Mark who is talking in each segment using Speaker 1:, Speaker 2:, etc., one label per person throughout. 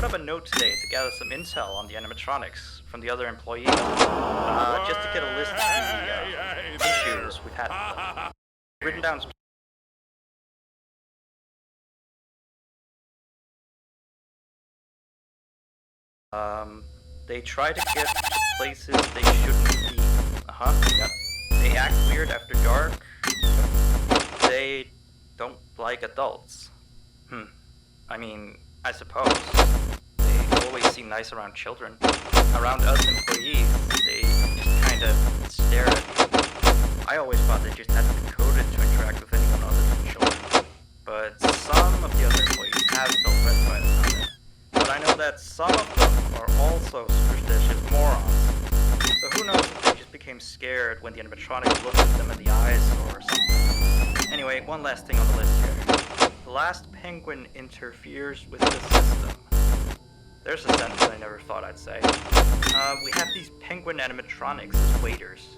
Speaker 1: up a note today to gather some intel on the animatronics from the other employees, just to get a list of the issues we've had with them. Written down. They try to get to places they shouldn't be. Yep. They act weird after dark. They don't like adults. I mean, I suppose. They always seem nice around children. Around us employees, they just kinda stare at me. I always thought they just hadn't been coded to interact with anyone other than children. But some of the other employees have felt threatened by the sound of it. But I know that some of them are also superstitious morons. So who knows if they just became scared when the animatronic looked at them in the eyes or something. Anyway, one last thing on the list here. The last penguin interferes with the system. There's a sentence I never thought I'd say. We have these penguin animatronics as waiters.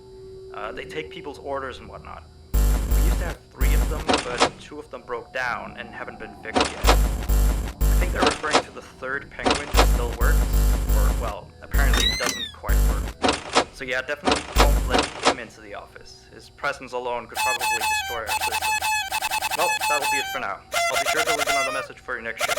Speaker 1: They take people's orders and whatnot. We used to have 3 of them, but 2 of them broke down and haven't been fixed yet. I think they're referring to the 3rd penguin that still works, or, well, apparently it doesn't quite work. So yeah, definitely don't let him into the office. His presence alone could probably destroy our system. Well, that'll be it for now. I'll be sure to leave another message for your next shift.